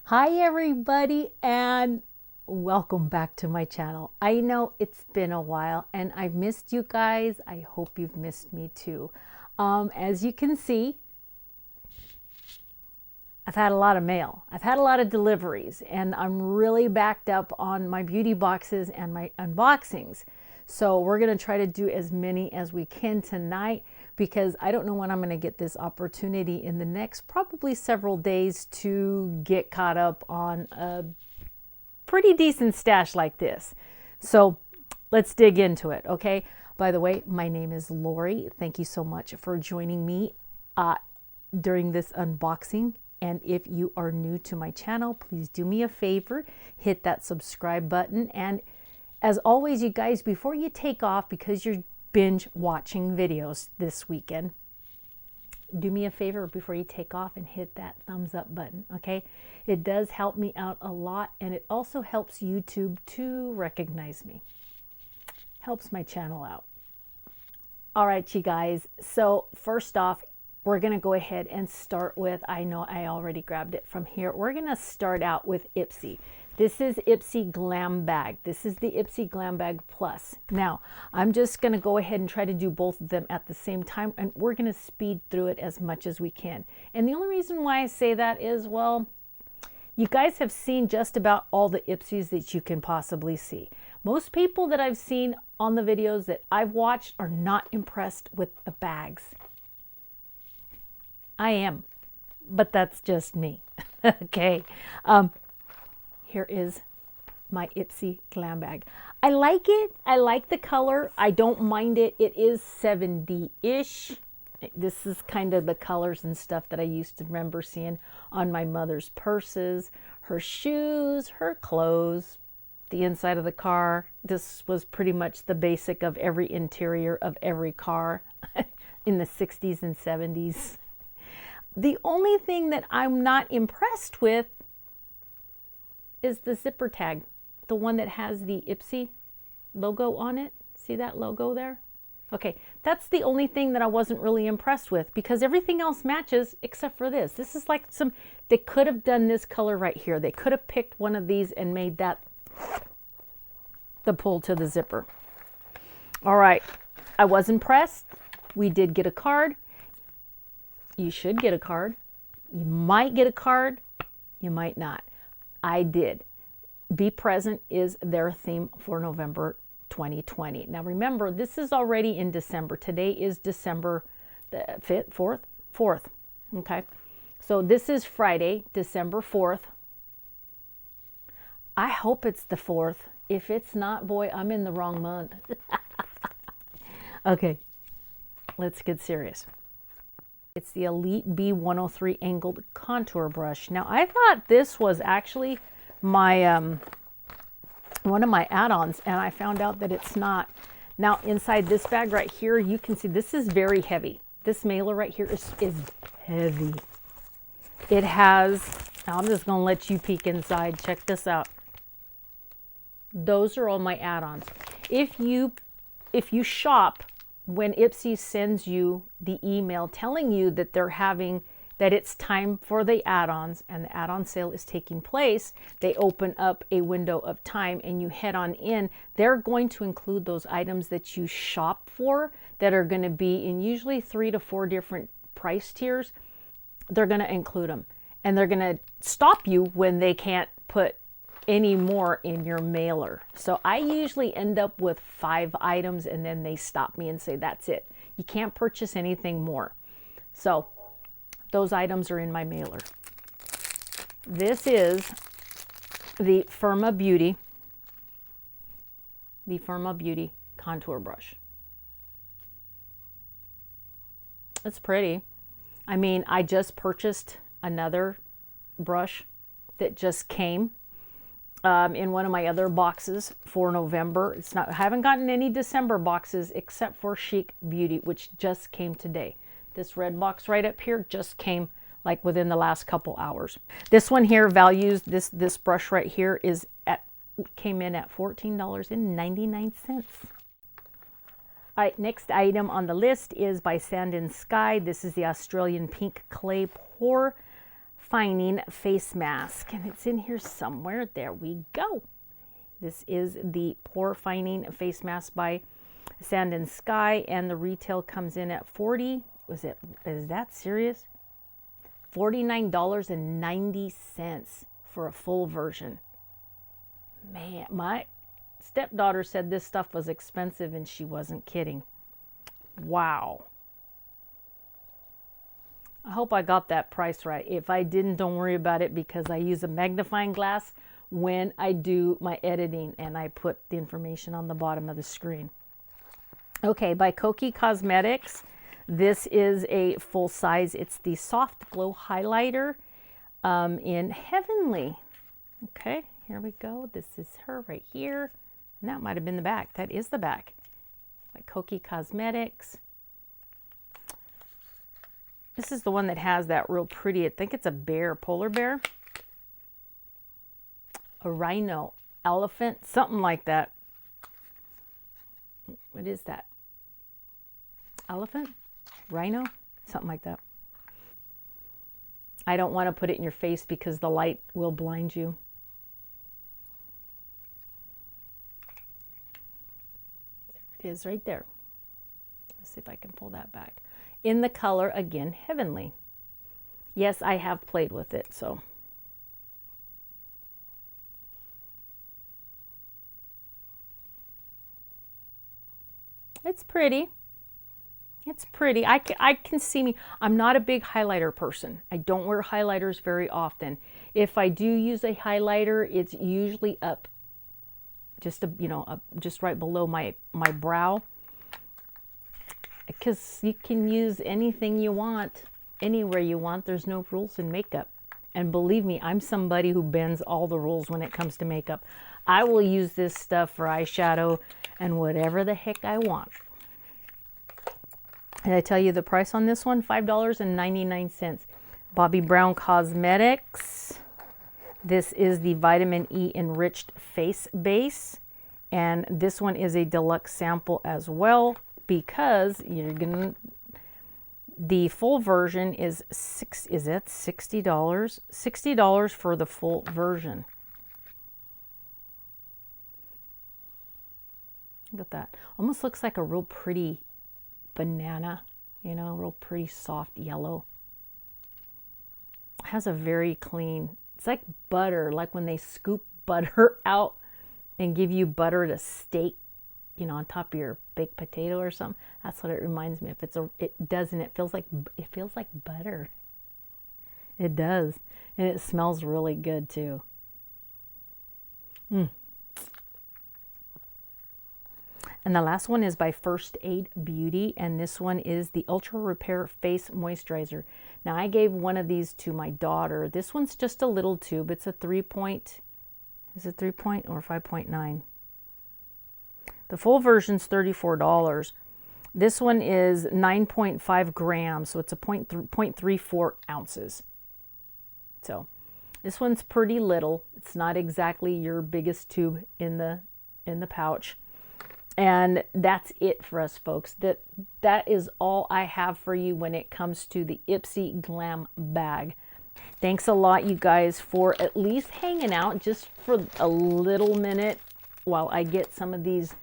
Hi everybody and welcome back to my channel. I know it's been a while and I've missed you guys. I hope you've missed me too. As you can see, I've had a lot of mail. I've had a lot of deliveries and I'm really backed up on my beauty boxes and my unboxings. So we're going to try to do as many as we can tonight because I don't know when I'm going to get this opportunity in the next probably several days to get caught up on a pretty decent stash like this. So let's dig into it, okay? By the way, my name is Lori. Thank you so much for joining me during this unboxing. And if you are new to my channel, please do me a favor, hit that subscribe button. And as always, you guys, before you take off, because you're binge watching videos this weekend, do me a favor before you take off and hit that thumbs up button, okay? It does help me out a lot, and it also helps YouTube to recognize me. Helps my channel out. All right, you guys. So first off, we're going to go ahead and start with, I know I already grabbed it from here. We're going to start out with IPSY. This is IPSY Glam Bag. This is the IPSY Glam Bag Plus. Now, I'm just going to go ahead and try to do both of them at the same time, and we're going to speed through it as much as we can. And the only reason why I say that is, well, you guys have seen just about all the IPSYs that you can possibly see. Most people that I've seen on the videos that I've watched are not impressed with the bags. I am, but that's just me. Okay. Here is my IPSY Glam Bag. I like it. I like the color. I don't mind it. It is 70-ish. This is kind of the colors and stuff that I used to remember seeing on my mother's purses, her shoes, her clothes, the inside of the car. This was pretty much the basic of every interior of every car in the 60s and 70s. The only thing that I'm not impressed with is the zipper tag, the one that has the IPSY logo on it. See that logo there? Okay, that's the only thing that I wasn't really impressed with because everything else matches except for this. This is like they could have done this color right here. They could have picked one of these and made that the pull to the zipper. All right, I was impressed. We did get a card. You should get a card. You might get a card. You might not. I did. Be Present is their theme for November 2020. Now remember, this is already in December. Today is December the 5th, 4th. Okay. So this is Friday, December 4th. I hope it's the 4th. If it's not, boy, I'm in the wrong month. Okay. Let's get serious. It's the Elite B103 Angled Contour Brush. Now, I thought this was actually my one of my add-ons, and I found out that it's not. Now, inside this bag right here, you can see this is very heavy. This mailer right here is heavy. It has, I'm just going to let you peek inside. Check this out. Those are all my add-ons. If you shop, when IPSY sends you the email telling you that that it's time for the add-ons and the add-on sale is taking place, they open up a window of time and you head on in. They're going to include those items that you shop for that are going to be in usually 3 to 4 different price tiers. They're going to include them, and they're going to stop you when they can't put any more in your mailer. So I usually end up with 5 items and then they stop me and say, that's it. You can't purchase anything more. So those items are in my mailer. This is the Firma Beauty Contour Brush. It's pretty. I mean, I just purchased another brush that just came in one of my other boxes for November. I haven't gotten any December boxes except for Chic Beauty, which just came today. This red box right up here just came like within the last couple hours. This one here values, this brush right here came in at $14.99. All right, next item on the list is by Sand and Sky. This is the Australian Pink Clay Pour fining face mask, and it's in here somewhere. There we go. This is the pore fining face mask by Sand and Sky, and the retail comes in at is that serious? $49.90 for a full version. Man, my stepdaughter said this stuff was expensive, and she wasn't kidding. Wow. I hope I got that price right. If I didn't, don't worry about it, because I use a magnifying glass when I do my editing, and I put the information on the bottom of the screen. Okay, by Kokie Cosmetics. This is a full size. It's the Soft Glow Highlighter in Heavenly. Okay, here we go. This is her right here. And that might have been the back. That is the back. By Kokie Cosmetics. This is the one that has that real pretty, I think it's a bear, polar bear. A rhino, elephant, something like that. What is that? Elephant? Rhino? Something like that. I don't want to put it in your face because the light will blind you. There it is right there. Let's see if I can pull that back. In the color, again, Heavenly. Yes, I have played with it, so. It's pretty. It's pretty. I can see me. I'm not a big highlighter person. I don't wear highlighters very often. If I do use a highlighter, it's usually up just just right below my brow, because you can use anything you want anywhere you want. There's no rules in makeup. And believe me, I'm somebody who bends all the rules when it comes to makeup. I will use this stuff for eyeshadow and whatever the heck I want. And I tell you the price on this one, $5.99. Bobbi Brown Cosmetics. This is the Vitamin E Enriched Face Base. And this one is a deluxe sample as well, because the full version is $60? $60 for the full version. Look at that. Almost looks like a real pretty banana, real pretty soft yellow. It has a very clean, it's like butter, like when they scoop butter out and give you butter to steak, on top of your baked potato or something. That's what it reminds me of. It feels like butter. It does. And it smells really good too. And the last one is by First Aid Beauty, and this one is the Ultra Repair Face Moisturizer. Now, I gave one of these to my daughter. This one's just a little tube. It's a 3-point, is it 3-point or 5.9? The full version's $34. This one is 9.5 grams, so it's a 0.34 ounces. So this one's pretty little. It's not exactly your biggest tube in the pouch. And that's it for us, folks. That is all I have for you when it comes to the IPSY Glam Bag. Thanks a lot, you guys, for at least hanging out just for a little minute while I get some of these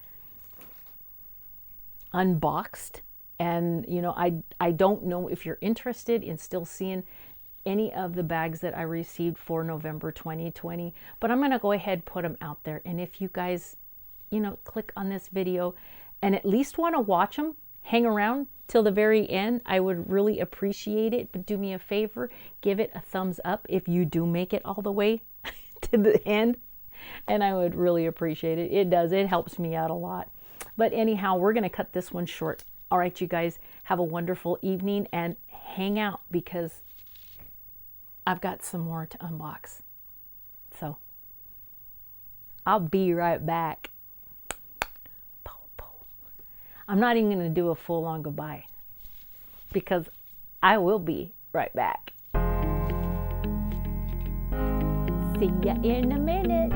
unboxed. And, I don't know if you're interested in still seeing any of the bags that I received for November 2020, but I'm going to go ahead and put them out there. And if you guys click on this video and at least want to watch them, hang around till the very end, I would really appreciate it. But do me a favor, give it a thumbs up if you do make it all the way to the end, and I would really appreciate it. It does. It helps me out a lot. But anyhow, we're going to cut this one short. All right, you guys, have a wonderful evening and hang out, because I've got some more to unbox. So I'll be right back. I'm not even going to do a full-on goodbye, because I will be right back. See ya in a minute.